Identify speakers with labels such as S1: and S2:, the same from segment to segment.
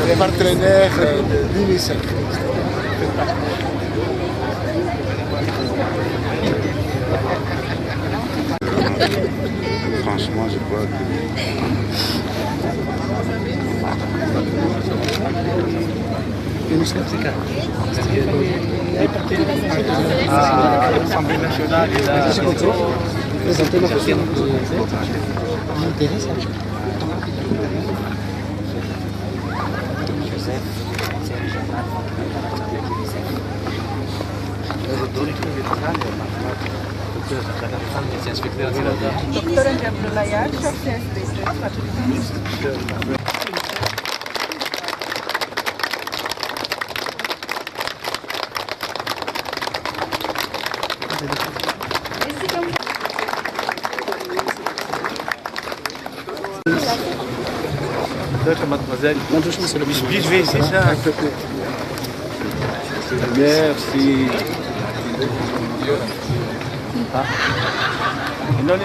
S1: Les partenaires d'UNICEF. Franchement, je crois que...
S2: à l'Assemblée nationale, il a présenté mademoiselle. Je vais essayer ça. Merci. Non,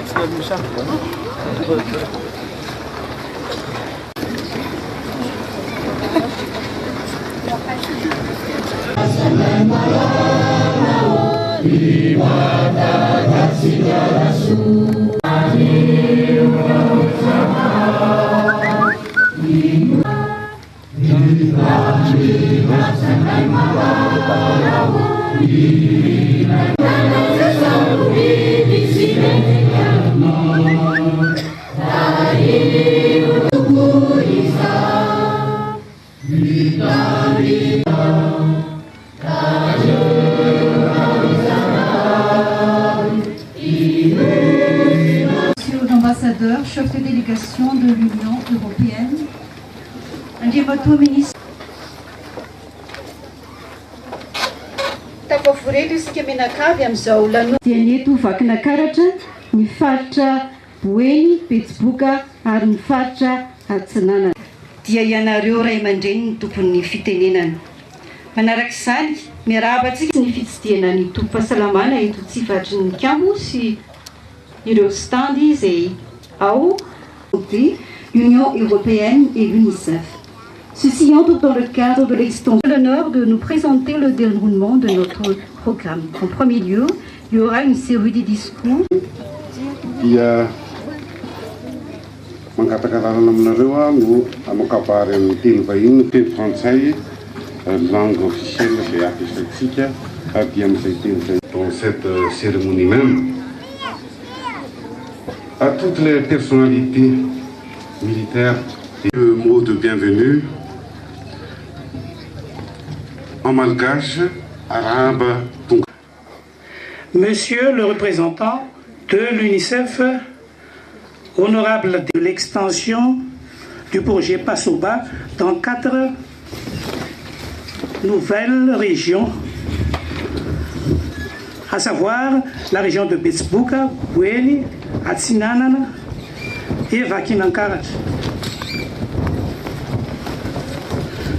S3: Monsieur l'ambassadeur, chef de délégation de l'Union européenne, Ndimoto ministre. Tianeto vakinakaratra ny faritra Boeny, Betsiboka ary ny faritra Atsinanana. Dia ianareo ray aman-dreny ny tompon'ny fitenenana. Manarak'izany, miarahaba antsika ny fitsidihana ny tompo-pahasalamana eto Tsifatry ny Kambo sy ireo standy izay ao l'Union européenne et l'UNICEF. Ceci entre dans le cadre de l'extension. L'honneur de nous présenter le déroulement de notre programme. En premier lieu, il y aura une série de discours.
S1: Langue officielle dans cette cérémonie même, à toutes les personnalités militaires, le mot de bienvenue en malgache, arabe.
S4: Monsieur le représentant de l'UNICEF, honorable de l'extension du projet PASOBA dans 4 nouvelles régions, à savoir la région de Betsbuka, Bweni, Atsinanana et Vakinankara.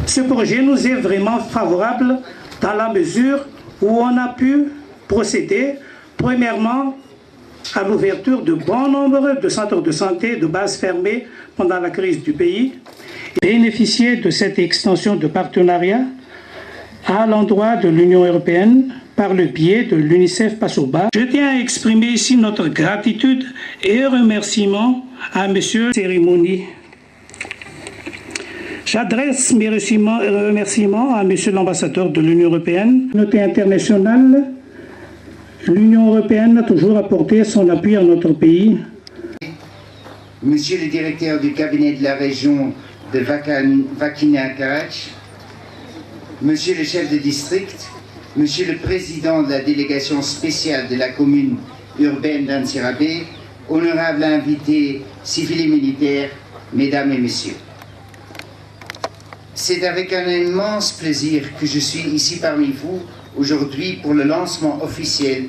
S4: Ce projet nous est vraiment favorable dans la mesure où on a pu procéder, premièrement, à l'ouverture de bon nombre de centres de santé de base fermés pendant la crise du pays, et bénéficier de cette extension de partenariat à l'endroit de l'Union européenne par le biais de l'UNICEF PASOBA. Je tiens à exprimer ici notre gratitude et remerciement à Monsieur Cérémonie. J'adresse mes remerciements à Monsieur l'ambassadeur de l'Union européenne. Communauté internationale, l'Union européenne a toujours apporté son appui à notre pays.
S5: Monsieur le directeur du cabinet de la région de Vakinankara, Monsieur le chef de district, Monsieur le président de la délégation spéciale de la commune urbaine d'Antsirabe, honorables invités civils et militaires, mesdames et messieurs. C'est avec un immense plaisir que je suis ici parmi vous aujourd'hui pour le lancement officiel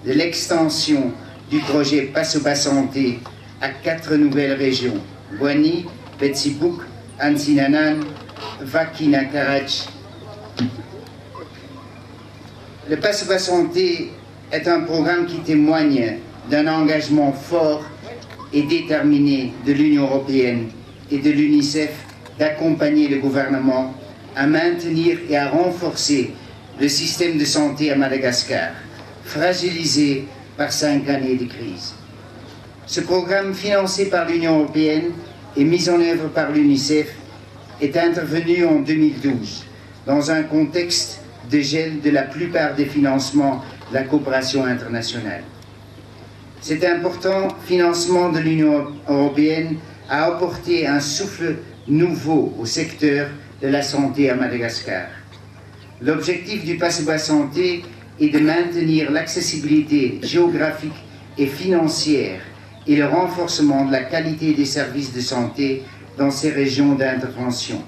S5: de l'extension du projet PASOBA Santé à 4 nouvelles régions, Bweni, Betsibuk, Antsinanan, Vakinankara. Le PASOBA Santé est un programme qui témoigne d'un engagement fort et déterminé de l'Union européenne et de l'UNICEF d'accompagner le gouvernement à maintenir et à renforcer le système de santé à Madagascar, fragilisé par 5 années de crise. Ce programme financé par l'Union européenne et mis en œuvre par l'UNICEF est intervenu en 2012 dans un contexte de gel de la plupart des financements de la coopération internationale. Cet important financement de l'Union européenne a apporté un souffle nouveau au secteur de la santé à Madagascar. L'objectif du PASOBA Santé est de maintenir l'accessibilité géographique et financière et le renforcement de la qualité des services de santé dans ces régions d'intervention.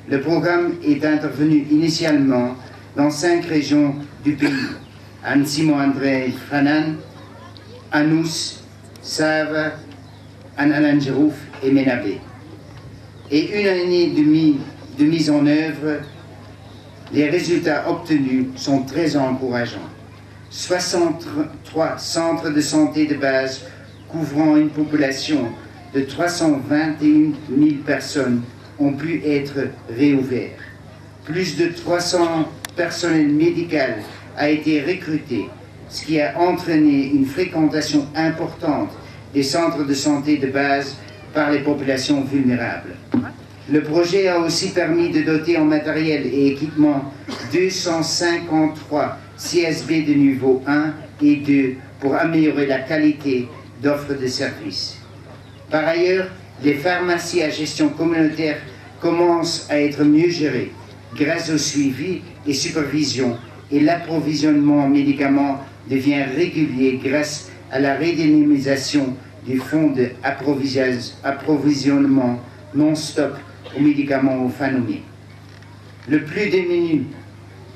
S5: Le programme est intervenu initialement dans 5 régions du pays, Ansimo André Fanan, Anous, Sava, Analangerouf et Menabe. Et une année de mise en œuvre, les résultats obtenus sont très encourageants. 63 centres de santé de base couvrant une population de 321 000 personnes ont pu être réouverts. Plus de 300 personnel médical a été recruté, ce qui a entraîné une fréquentation importante des centres de santé de base par les populations vulnérables. Le projet a aussi permis de doter en matériel et équipement 253 CSB de niveau 1 et 2 pour améliorer la qualité d'offre de services. Par ailleurs, les pharmacies à gestion communautaire commencent à être mieux gérées grâce au suivi et supervision, et l'approvisionnement en médicaments devient régulier grâce à la redynamisation du fonds d'approvisionnement non-stop aux médicaments Fanomé. Les plus démunis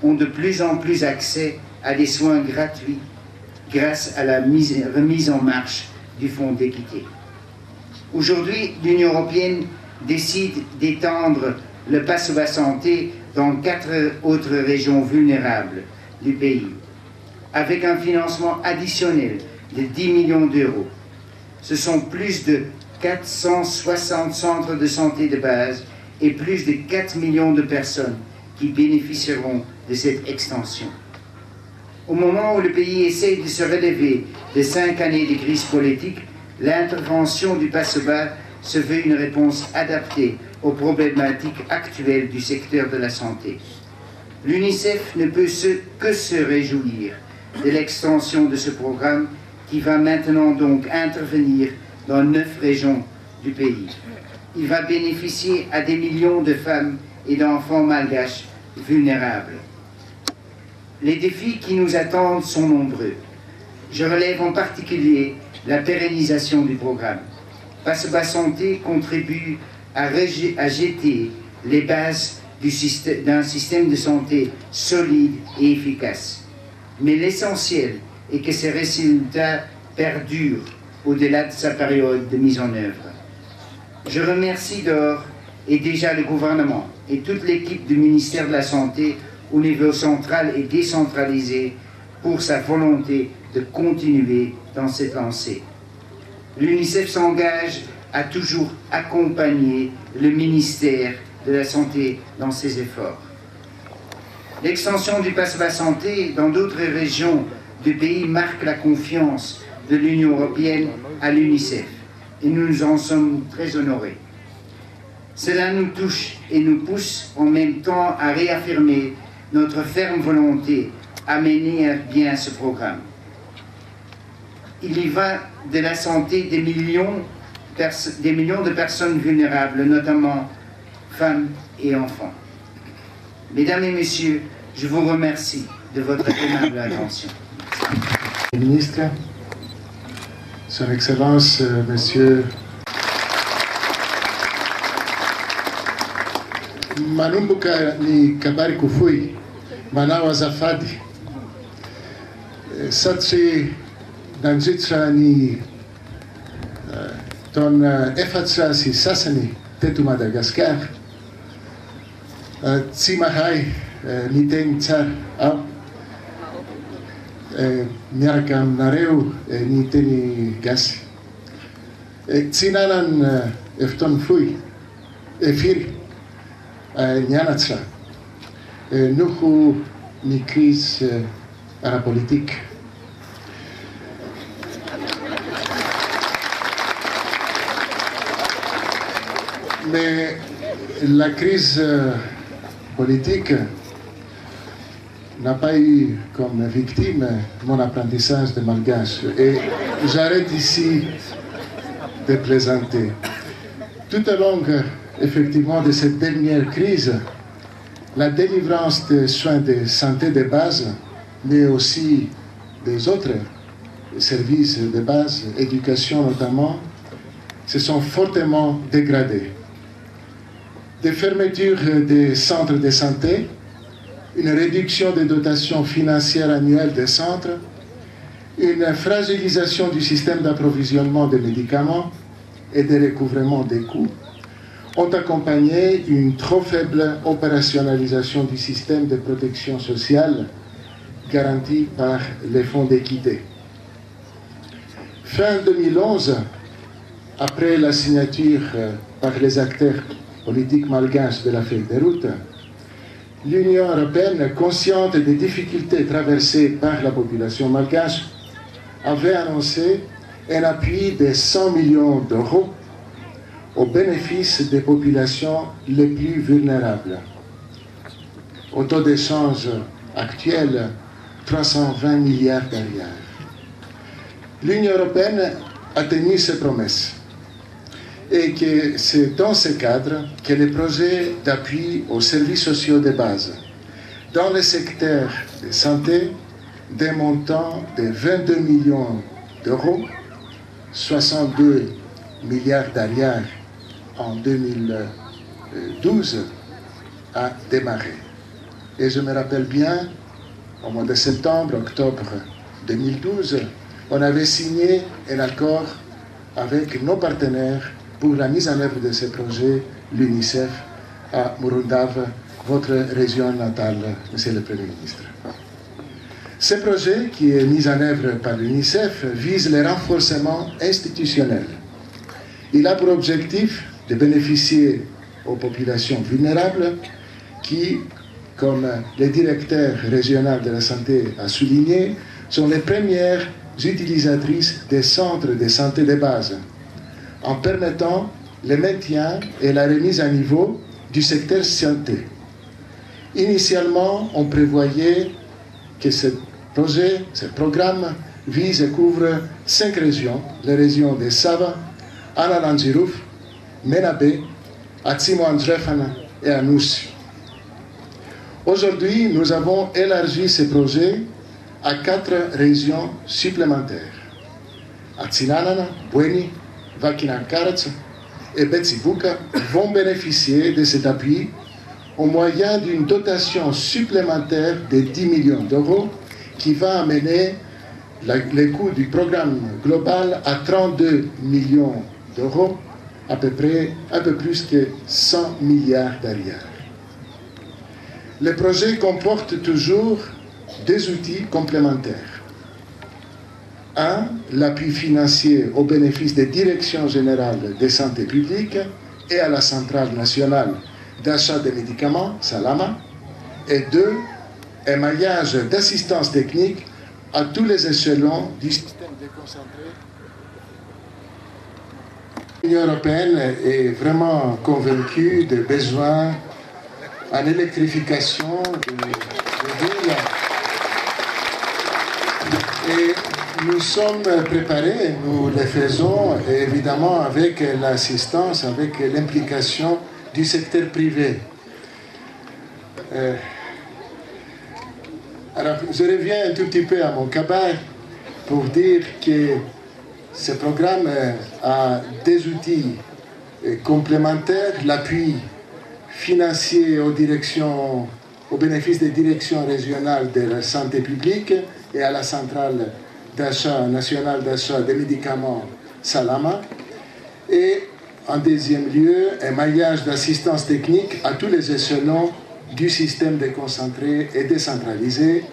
S5: ont de plus en plus accès à des soins gratuits grâce à la remise en marche du fonds d'équité. Aujourd'hui, l'Union européenne décide d'étendre le PASOBA Santé dans 4 autres régions vulnérables du pays, avec un financement additionnel de 10 millions d'euros. Ce sont plus de 460 centres de santé de base et plus de 4 millions de personnes qui bénéficieront de cette extension. Au moment où le pays essaie de se relever de 5 années de crise politique, l'intervention du PASOBA se veut une réponse adaptée aux problématiques actuelles du secteur de la santé. L'UNICEF ne peut que se réjouir de l'extension de ce programme qui va maintenant donc intervenir dans 9 régions du pays. Il va bénéficier à des millions de femmes et d'enfants malgaches vulnérables. Les défis qui nous attendent sont nombreux. Je relève en particulier la pérennisation du programme. Passeba Santé contribue à jeter les bases d'un système de santé solide et efficace. Mais l'essentiel est que ces résultats perdurent au-delà de sa période de mise en œuvre. Je remercie d'ores et déjà le gouvernement et toute l'équipe du ministère de la Santé au niveau central et décentralisé pour sa volonté de continuer dans cette lancée. L'UNICEF s'engage à toujours accompagner le ministère de la Santé dans ses efforts. L'extension du Passeba Santé dans d'autres régions du pays marque la confiance de l'Union européenne à l'UNICEF et nous nous en sommes très honorés. Cela nous touche et nous pousse en même temps à réaffirmer notre ferme volonté à mener à bien ce programme. Il y va de la santé des millions de personnes vulnérables, notamment femmes et enfants. Mesdames et messieurs, je vous remercie de votre aimable attention.
S6: Ministre, Son Excellence, Monsieur Manumbuka ni kabari kufui manawa zafadi satri danjitra ni ton efatra si sasani tetu Madagascar tsimahai ni ten tsar au miaraka aminareo ni teny gasy tsy nanan eftaon'ny foy firy nianatra noho ny crise arapolitique. Mais la crise politique n'a pas eu comme victime mon apprentissage de malgache. Et j'arrête ici de plaisanter. Tout au long, effectivement, de cette dernière crise, la délivrance des soins de santé de base, mais aussi des autres services de base, éducation notamment, se sont fortement dégradés. Des fermetures des centres de santé, une réduction des dotations financières annuelles des centres, une fragilisation du système d'approvisionnement des médicaments et de recouvrement des coûts ont accompagné une trop faible opérationnalisation du système de protection sociale garanti par les fonds d'équité. Fin 2011, après la signature par les acteurs politiques malgaches de la feuille de route, l'Union européenne, consciente des difficultés traversées par la population malgache, avait annoncé un appui de 100 millions d'euros au bénéfice des populations les plus vulnérables. Au taux d'échange actuel, 320 milliards d'arières. L'Union européenne a tenu ses promesses et que c'est dans ce cadre que les projets d'appui aux services sociaux de base dans le secteur de santé d'un montant de 22 millions d'euros, 62 milliards d'arières en 2012, a démarré. Et je me rappelle bien, au mois de septembre, octobre 2012, on avait signé un accord avec nos partenaires pour la mise en œuvre de ce projet, l'UNICEF, à Murundav, votre région natale, Monsieur le Premier ministre. Ce projet, qui est mis en œuvre par l'UNICEF, vise le renforcement institutionnel. Il a pour objectif de bénéficier aux populations vulnérables qui, comme le directeur régional de la santé a souligné, sont les premières utilisatrices des centres de santé de base, en permettant le maintien et la remise à niveau du secteur santé. Initialement, on prévoyait que ce projet, ce programme, vise et couvre 5 régions, les régions de Sava, Analanjirouf, Menabe, Atsimo Andrefana et Anousi. Aujourd'hui, nous avons élargi ce projet à 4 régions supplémentaires. Atsinanana, Bweni, Vakina Karac et Betsibuka vont bénéficier de cet appui au moyen d'une dotation supplémentaire de 10 millions d'euros qui va amener le coût du programme global à 32 millions d'euros, à peu près un peu plus que 100 milliards d'arières. Le projet comporte toujours deux outils complémentaires. Un, l'appui financier au bénéfice des directions générales de santé publique et à la Centrale nationale d'achat des médicaments, Salama. Et deux, un maillage d'assistance technique à tous les échelons du système déconcentré. L'Union européenne est vraiment convaincue des besoins en électrification de villes. Et nous sommes préparés, nous le faisons évidemment avec l'assistance, avec l'implication du secteur privé. Alors, je reviens un tout petit peu à mon cabas pour dire que ce programme a des outils complémentaires, l'appui financier au bénéfice des directions régionales de la santé publique et à la centrale nationale d'achat des médicaments Salama. Et en deuxième lieu, un maillage d'assistance technique à tous les échelons du système déconcentré et décentralisé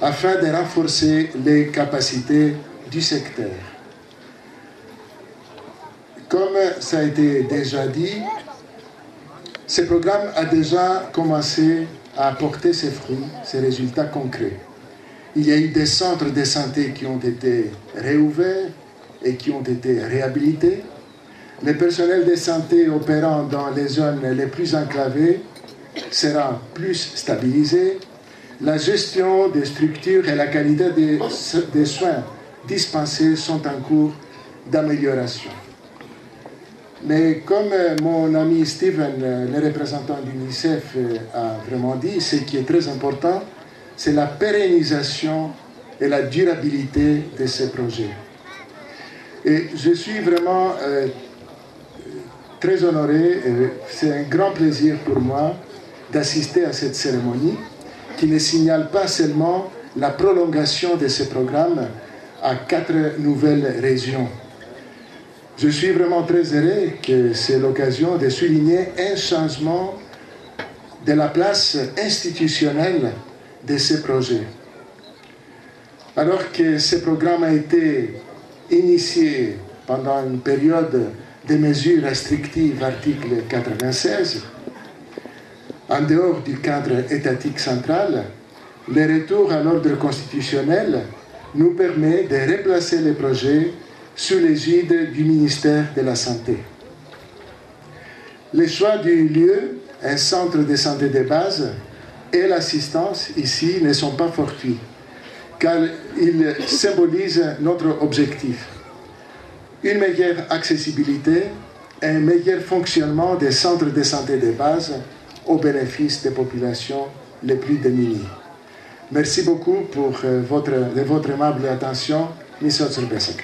S6: afin de renforcer les capacités du secteur. Comme ça a été déjà dit, ce programme a déjà commencé à apporter ses fruits, ses résultats concrets. Il y a eu des centres de santé qui ont été réouverts et qui ont été réhabilités. Le personnel de santé opérant dans les zones les plus enclavées sera plus stabilisé. La gestion des structures et la qualité des soins dispensés sont en cours d'amélioration. Mais comme mon ami Steven, le représentant de l'UNICEF, a vraiment dit, ce qui est très important, c'est la pérennisation et la durabilité de ces projets. Et je suis vraiment très honoré, c'est un grand plaisir pour moi d'assister à cette cérémonie qui ne signale pas seulement la prolongation de ce programme à 4 nouvelles régions. Je suis vraiment très heureux que c'est l'occasion de souligner un changement de la place institutionnelle de ce projet. Alors que ce programme a été initié pendant une période de mesures restrictives, article 96, en dehors du cadre étatique central, le retour à l'ordre constitutionnel nous permet de replacer les projets sous l'égide du ministère de la Santé. Le choix du lieu, un centre de santé de base, et l'assistance ici ne sont pas fortuits, car ils symbolisent notre objectif. Une meilleure accessibilité et un meilleur fonctionnement des centres de santé de base au bénéfice des populations les plus démunies. Merci beaucoup pour votre aimable attention. Misot Surbesak.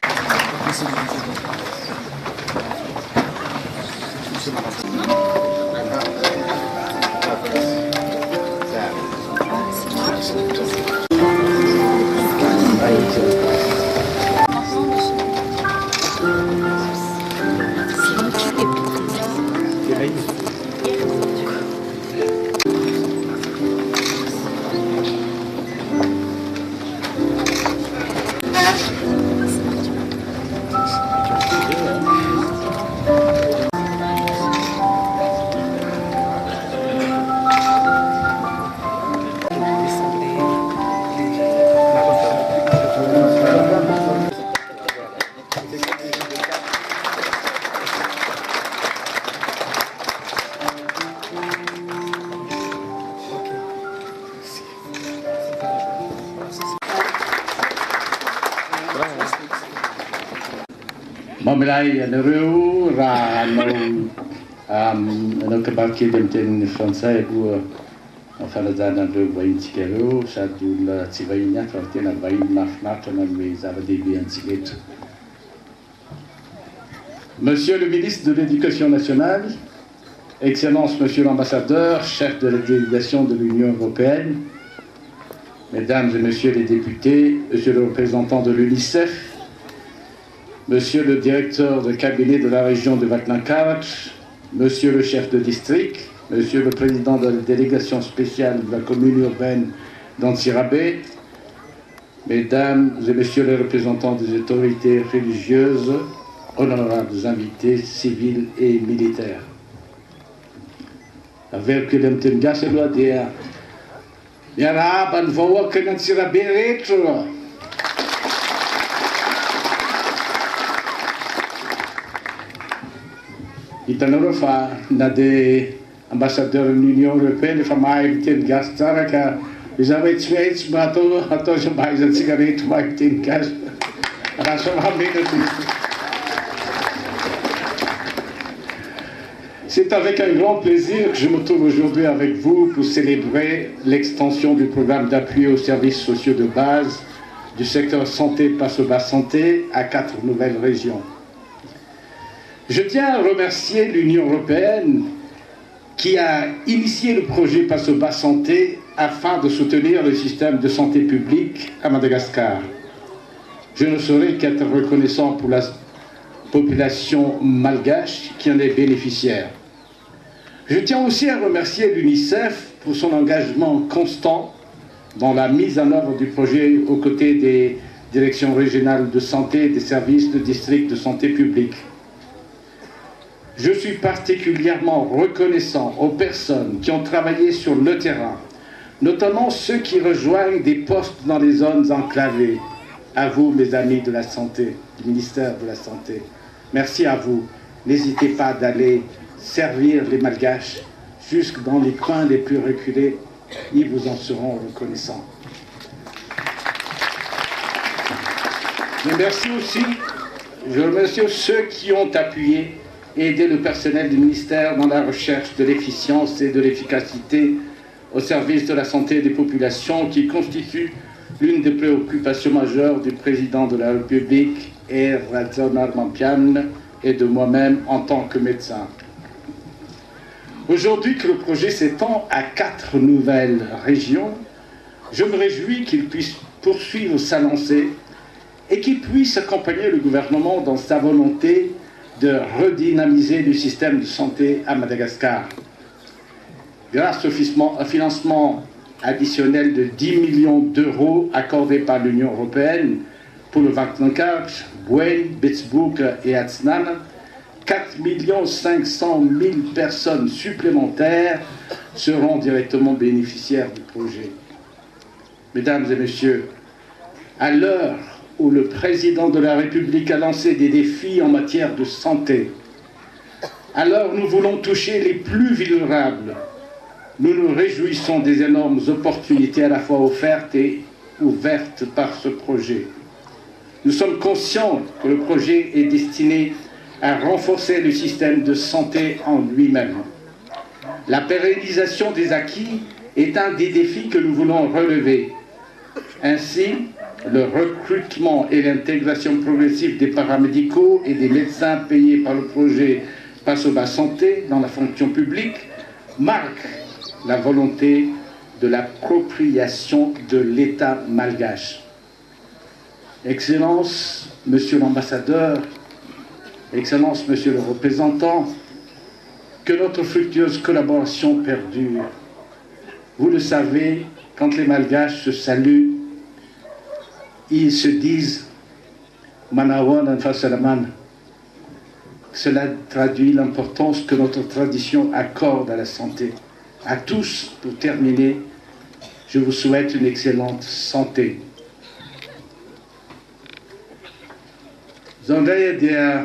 S7: Mamelai Nereu, Rano, no Kabaki, dem Francais, fanazanan'ireo vahintsika ireo sady olona tsy vahiny ihany fa tena vahiny mahafinaritra na hoe zava-dehibe antsika eto. Monsieur le ministre de l'Éducation nationale, Excellence Monsieur l'ambassadeur, chef de la délégation de l'Union européenne, Mesdames et Messieurs les députés, Monsieur le représentant de l'UNICEF, Monsieur le directeur de cabinet de la région de Vatnankarac, Monsieur le chef de district, Monsieur le président de la délégation spéciale de la commune urbaine d'Antsirabe, Mesdames et Messieurs les représentants des autorités religieuses, honorables invités civils et militaires. Avec que l'Amtenga se doit dire, Yara, ban voa que n'Antsirabe retro. Itanoro fa na des ambassadeurs de l'Union européenne fa mai ten gas tsara ka izavay tsy maintsy mba atao sambaizantsika rehetra mai ten gas raha samamena. C'est avec un grand plaisir que je me trouve aujourd'hui avec vous pour célébrer l'extension du programme d'appui aux services sociaux de base du secteur santé Pasoba Santé à 4 nouvelles régions. Je tiens à remercier l'Union européenne qui a initié le projet Pasoba Santé afin de soutenir le système de santé publique à Madagascar. Je ne saurais qu'être reconnaissant pour la population malgache qui en est bénéficiaire. Je tiens aussi à remercier l'UNICEF pour son engagement constant dans la mise en œuvre du projet aux côtés des directions régionales de santé et des services de district de santé publique. Je suis particulièrement reconnaissant aux personnes qui ont travaillé sur le terrain, notamment ceux qui rejoignent des postes dans les zones enclavées. À vous, mes amis de la santé, du ministère de la Santé. Merci à vous. N'hésitez pas d'aller servir les Malgaches jusque dans les coins les plus reculés. Ils vous en seront reconnaissants. Mais merci aussi, je remercie ceux qui ont appuyé et aidé le personnel du ministère dans la recherche de l'efficience et de l'efficacité au service de la santé des populations qui constitue l'une des préoccupations majeures du président de la République, Razzonar Mampian, et de moi-même en tant que médecin. Aujourd'hui que le projet s'étend à 4 nouvelles régions, je me réjouis qu'il puisse poursuivre sa lancée et qu'il puisse accompagner le gouvernement dans sa volonté de redynamiser le système de santé à Madagascar. Grâce au financement additionnel de 10 millions d'euros accordé par l'Union européenne pour le Vatnankarac, Buen, Betsbouk et Atsnan, 4 500 000 personnes supplémentaires seront directement bénéficiaires du projet. Mesdames et messieurs, à l'heure où le président de la République a lancé des défis en matière de santé, alors nous voulons toucher les plus vulnérables. Nous nous réjouissons des énormes opportunités à la fois offertes et ouvertes par ce projet. Nous sommes conscients que le projet est destiné à renforcer le système de santé en lui-même. La pérennisation des acquis est un des défis que nous voulons relever. Ainsi, le recrutement et l'intégration progressive des paramédicaux et des médecins payés par le projet Pasoba Santé dans la fonction publique marquent la volonté de l'appropriation de l'État malgache. Excellence, Monsieur l'ambassadeur, Excellence, Monsieur le représentant, que notre fructueuse collaboration perdure. Vous le savez, quand les Malgaches se saluent, ils se disent Manawan Anfasalaman. Cela traduit l'importance que notre tradition accorde à la santé. À tous, pour terminer, je vous souhaite une excellente santé. Zondaya dia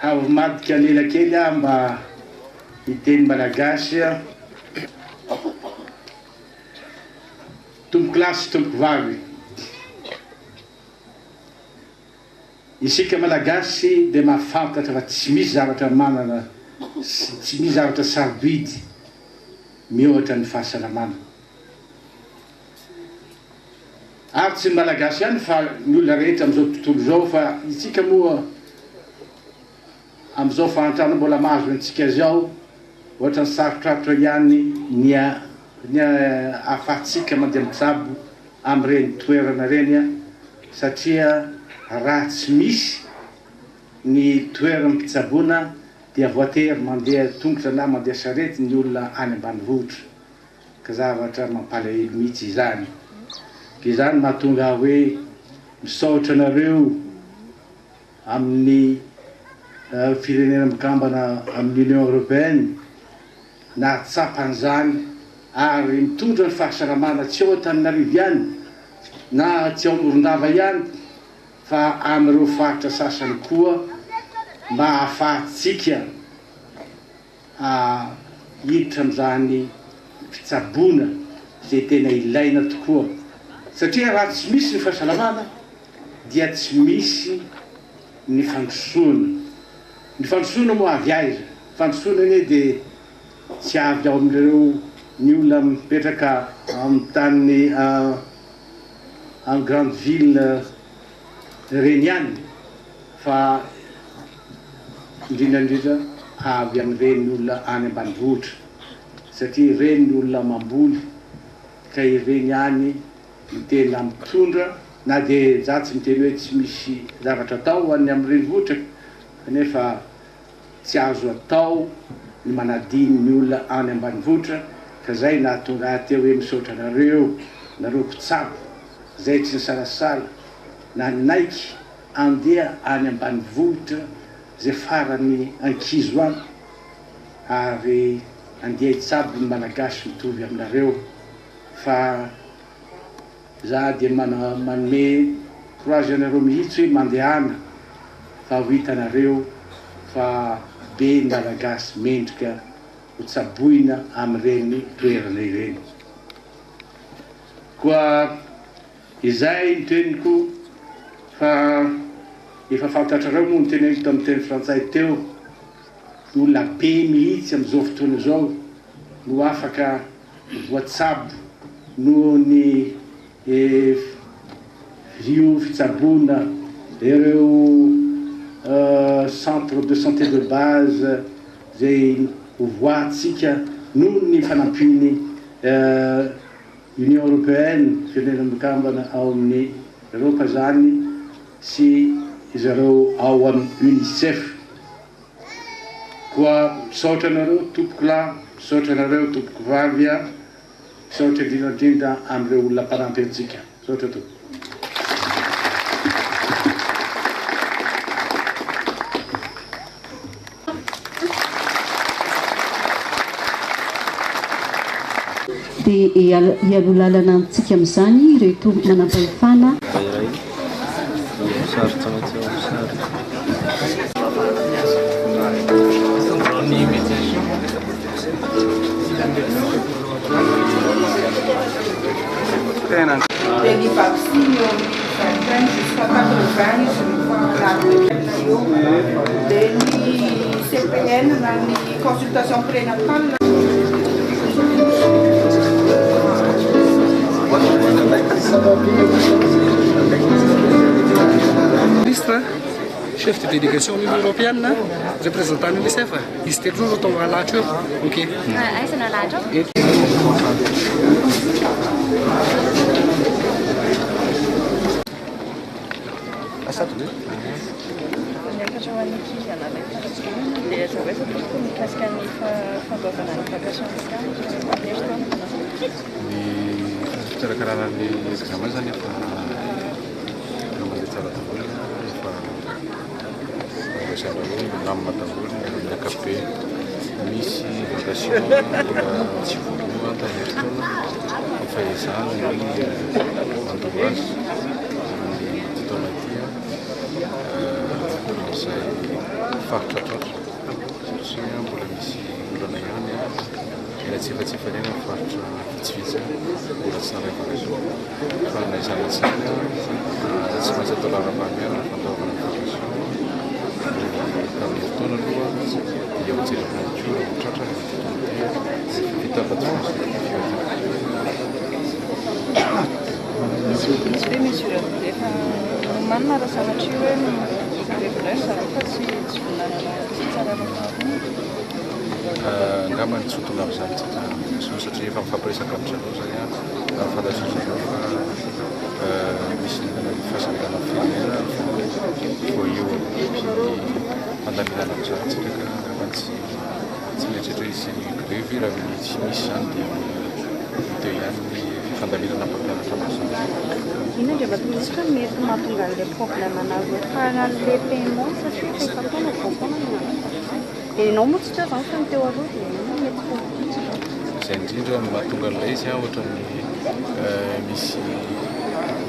S7: Haumat Kalila Kelia mba Iten Malagasy Tompo klasy tompo vavy. Isika Malagasy dia mahafantatra fa tsy misy zavatra manana, tsy misy zavatra sarobidy mihoatra ny fahasalamana ary tsy ny malagasy ihany fa ny olona rehetra amin'izao tontolo zao fa itsika moa amin'izao fahantrano mbola mahazo antsika zao ohatra ny sarotrarotra ihany ny ahafahantsika mandeha mitsabo amin'ireny toerana reny satria raha tsy misy ny toeram-pitsaboana dia voatery mandeha tongotra na mandeha sarety ny olona any ambanivohitra ka zavatra mampalahelo mihitsy izany izany mahatonga hoe misaotra anareo amin'ny firenena mikambana amin'ny Union Européenne na tsapan'izany ary mitondra ny fahasalamana tsy ao Antananarivo ihany na tsy ao Morondava ihany fa amin'ireo faritra sasany koa mba ahafahantsika hiditra amin'izany fitsaboana izay tena ilaina tokoa satria raha tsy misy ny fahasalamana dia tsy misy ny fandrosoana moa avy aiza fandrosoana anie dia tsy avy ao amin'ireo ny olona mipetraka amin'ny tany en grande ville reny ihany fa indrindrandrindra avy amin'ireny olona any ambanivohitra satria ireny ny olona mamboly ka ireny ihany ny tena mitondra na dia za tsy miteny hoe tsy misy zavatra atao any amin'ireny vohitra kanefa tsy azo atao ny manadiny ny olona any ambanivohitra ka zay nahatonga teo hoe misaotra nareo mpitsabo zay tsy nisarasala na naiky andeha any ambanivohitra zay farany ankizo any ary andeha hitsabo ny malagasy mitovy aminareo fa za dia manome courage anareo mihitsy hoe mandehana fa ho hitanareo fa be ny malagasy mendrika ho tsaboina amin'ireny toerana ireny koa izay ny teniko fa efa fantatrareo moa ny teneniko tamin'ny teny frantsay teo olona be mihitsy amin'izao fotoana izao no afaka voatsabo noho ny io fitsaboana ireo centre de santé de base zay hovoatsika noho ny fanampiny Union Européenne firenena mikambana ao amin'ny Europa zany sy zareo ao amin'ny UNICEF koa misaotra anareo tompoko lahy misaotra anareo tompoko vavy misaotra indrindrandrindra amin'ireo olona mpanampy antsika misaotra tompoko
S3: dia hialolalana amintsika amin'izany ireto manam-pahefana
S8: Degli vaccini jusqu'à 80 degli CPN nanni consultation prénatale.
S2: Ministre, chef de délégation de l'Union européenne, représentant de l'UNICEF, izy telo no atao alatra eo. Ok.
S9: Aiza no alatra?
S10: Niakatra ho an'ny ankizy anareo dia zahoezatra tokoa mikasika ny fandoavana ny vakasionskany
S11: ny fikarakarana ny examen zany efa mandeha tsara daholo efa ambasanareo milamina daholo ny akabe misy vacation mbola tsy voaloha taneritrona efa ezana ny mandoa azy ny diplomatia izay faritratratra satria mbola misy olana ihany ela tsefatsefanena faritra vitsivitsy mbola tsy narevanazo fa na izany tsara tsy maintsy atao lara-pahamiarana fandaovana vacation tamin'ny fotoana aloha dia hojereko natiora ho tratra ny dia vita afa-tsy
S10: Misy hoe mesure rehefa nomanina raha zavatra io hoe régulier zareo fa tsy volanana tsy tsara
S11: angamba ny tsotona amin'izany tsika satria efa mifampiresaka amin'ny zareo zany a fantatr'izy ireo fa misy fahasalamana firenena vo eo mandaminana amin'izany tsika ka angamba tsy mieritreritra izy grevy raha tsy misy zany dia ihany ny fandaminana mpampianatra amin'izany.
S9: Inondra batmisy hoe mety mahatonga an'ilay problème anazy farana an'ilay paiement satria rehefa taona vaovaona no dia ianao moa tsy teo zany fa ny teo aloha dia mety problème.
S11: Izay indrindra no mahatonga an'ilay izy ohatra ny misy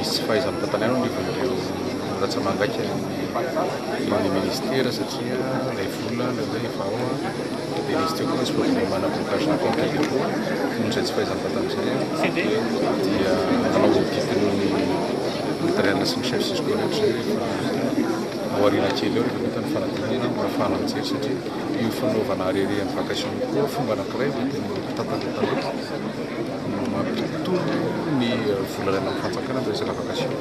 S11: tsy fahaizany tantanàna ny von'ireo ratsa mangaika ny ministera satria ilay vola ilay efa ao dia izy teo koa misy problème mana-blocage na compte koa nohon'izay tsy fahaizany tantan'izay dia manao auditiny matériel sy ny chef système rehetra aoriana kely eo rehefa vita ny fanadinana ahafahana mijery satria io fanaovana rere amin'ny vacation koa fomba anankiray mety ny mpitatatata no mampitombo ny vola ilaina amin'ny fanjakana amin'ny resaka vacation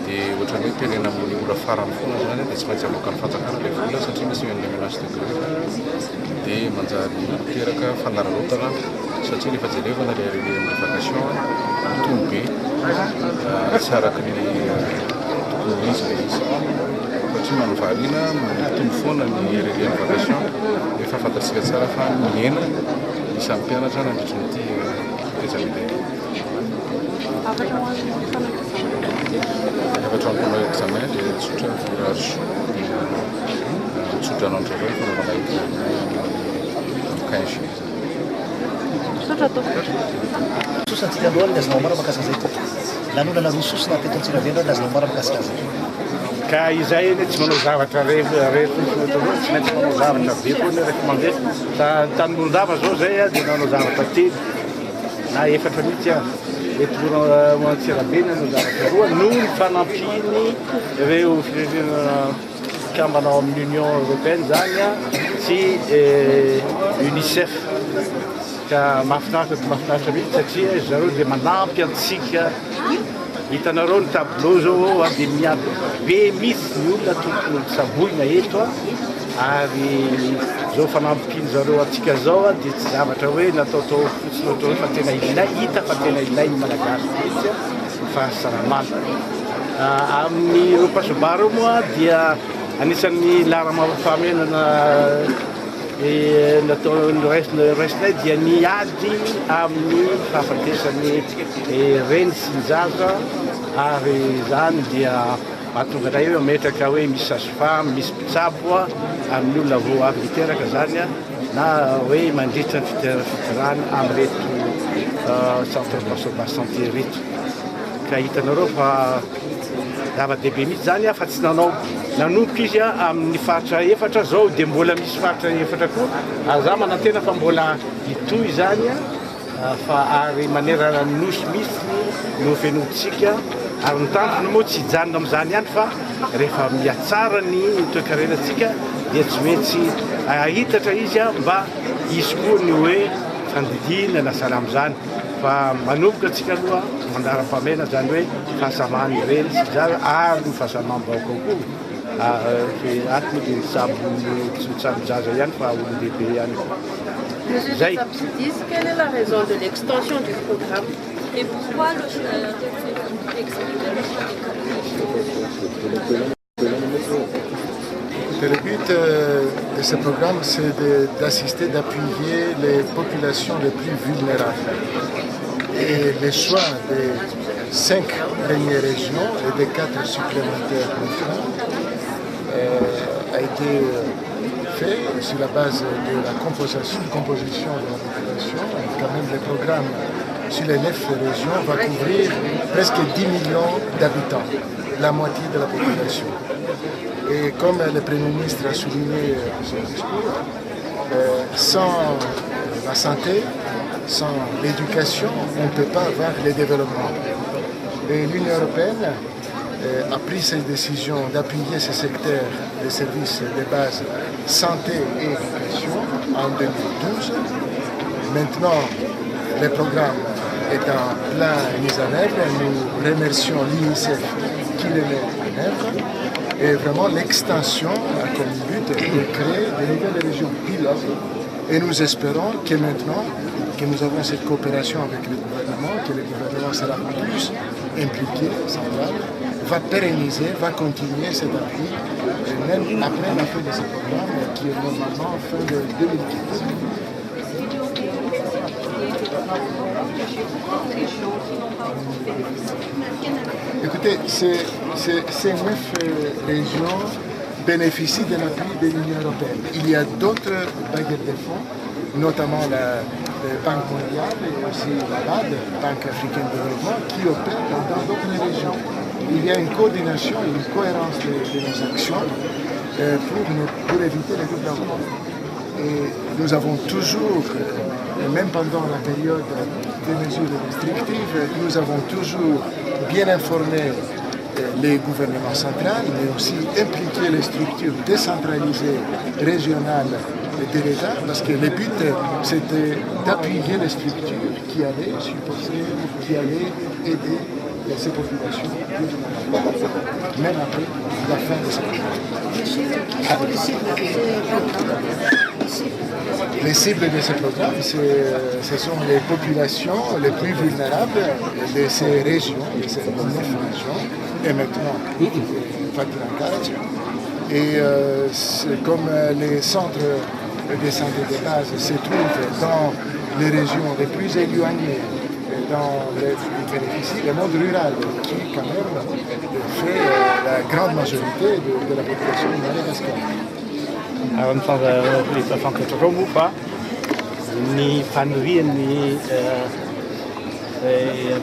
S11: dia ohatran'ny hoe tenena amin'ny ora farany foana zany dia tsy maintsy avoaka ny fanjakana ilay vola satria misy hoe ménage de grève dia manjary miteraka fanararaotana satria rehefa jerevana ilay rere amin'ny vacation mitombo be tsy araky ny tokony izy ilay izy satria manovariana mitombo foana ny rere amin'ny vacation efa fantatsika tsara fa miena isan'ny mpianatra nandritra nyity examen. Afatra ampanao examen dia tsotra virage tsotra anao ndraiky fanaovana examen 15 juillet.
S12: Sosantsika aloha ny azonao mara makasika zay lanonana roa sosina teto antsika vena ny azonao mara makasika zay.
S7: Ka izay eny tsy manao zavatra rehefa tsy maintsy manao zavatra be koa ny rehefa mandeha tany Mondava zao zay dia nanao zavatra telo na efatra mihitsy aho mety Antsirabe nanao zavatra roa noho ny fanampiny ireo firenena kambanao amin'ny Union Européenne zany sy UNICEF ka mahafinaritra mihitsy satria zareo dia manampy antsika. Hitanareo ny tableau zao dia miampy be misy ny olona tompony saboina eto ary zao fanampiny zareo antsika zao dia tsy zavatra hoe nataotao fotsiny ohatra hoe fa tena ilay hita fa tena ilay ny malagasy mihitsy fahasalamana. Amin'ny ireo pasobaro moa dia anisan'ny lara-fahamenana nataon'ny raisiny dia niady amin'ny fahafatesany reny sy ny zaza ary zany dia mahatonga anay hoe metraka hoe misy sage-femme misy mpitsabo amin'ny olona vao avy miteraka zany na hoe mandritra ny fitirana amin'reto centre de santé reto ka hitanareo fa zava-dehibe mihitsy zany fa tsy nanomboka izy amin'ny faritra efatra zao dia mbola misy faritra efatra koa ary za manantena fa mbola hitoy zany fa ary manerana nosy misy no fenontsika ary ny tampony moa tsy hijanona amin'izany ihany fa rehefa miatsara ny toe-karenantsika dia tsy maintsy ahitatra izy mba izy koa ny hoe fandidina na sahala amin'izany fa manomboka antsika aloha mandara-pamena zany hoe fahasamany reny sy zany ary ny fahasamam-baoka koa atiny dia tsabo-jaza ihany fa olo-lehibe ihany koa.
S10: Monsieur Sapsidis, quelle est la raison de l'extension du programme et pourquoi le
S6: Le but de ce programme, c'est d'assister, d'appuyer les populations les plus vulnérables. Et le choix des 5 premières régions et des 4 supplémentaires a été fait sur la base de la composition de la population. Quand même, le programme sur les 9 régions va couvrir presque 10 millions d'habitants, la moitié de la population. Et comme le Premier ministre a souligné dans son discours, sans la santé, sans l'éducation, on ne peut pas avoir le développement. Et l'Union européenne a pris cette décision d'appuyer ce secteur des services de base santé et éducation en 2012. Maintenant, le programme est en pleine mise en œuvre. Nous remercions l'UNICEF qui le met en œuvre. Et vraiment, l'extension a comme but de créer de nouvelles régions pilotes. Et nous espérons que maintenant que nous avons cette coopération avec le gouvernement, que le gouvernement sera plus impliqué, central, va pérenniser, va continuer cet appui, même après la fin de ce programme, qui est normalement fin de 2015. Écoutez, ces 9 régions bénéficient de l'appui de l'Union européenne. Il y a d'autres bailleurs de fonds, notamment la Banque mondiale et aussi la BAD, Banque africaine de développement, qui opèrent dans d'autres régions. Il y a une coordination et une cohérence de nos actions pour éviter les développements. Et nous avons toujours, même pendant la période des mesures restrictives, nous avons toujours bien informé les gouvernements centraux, mais aussi impliqué les structures décentralisées régionales de l'État, parce que le but, c'était d'appuyer les structures qui allaient supporter, qui allaient aider ces populations, même après la fin de ce Les cibles de ce programme, ce sont les populations les plus vulnérables de ces régions, de ces 9 régions, et maintenant, et comme les centres de santé de base se trouvent dans les régions les plus éloignées, dans les bénéfices, le monde rural, qui quand même fait la grande majorité de la population madagascaraise.
S13: Aron van de van Petromupa, ni fanria ni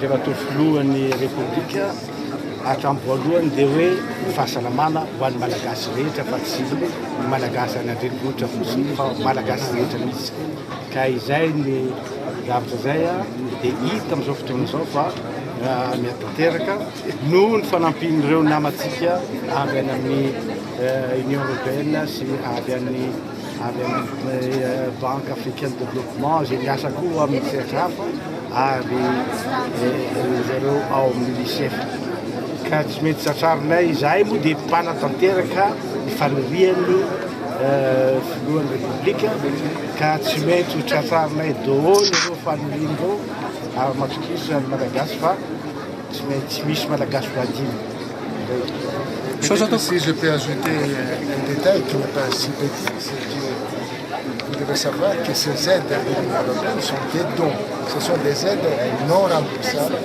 S13: revator fluan'ny Republika hatramin'ny voalohany dia hoe fahasalamana ho an'ny malagasy rehetra fa tsy malagasy any an-drenivohitra fotsiny fa malagasy rehetra mihitsy. Ka izay ny zavatra izay dia hita amin'izao fotoana izao fa miatanteraka noho ny fanampin'ireo namantsika avy any amin'ny Union européenne sy avy amin'ny Banque africaine de développement izay miasa koa amin'ny sehatra hafa ary zareo ao amin'ny UNICEF. Ka tsy mety tratsarinay izahay moa dia mpanatanteraka ny fanirian'ny filohan'ny Repoblika ka tsy mety ho tratsarinay daholo ireo fanirian'ireo ary matrokisy ny malagasy fa tsy misy malagasy ho adino.
S6: Si je peux ajouter un détail qui n'est pas si petit, c'est que vous devez savoir que ces aides de l'Union européenne sont des dons. Ce sont des aides non remboursables.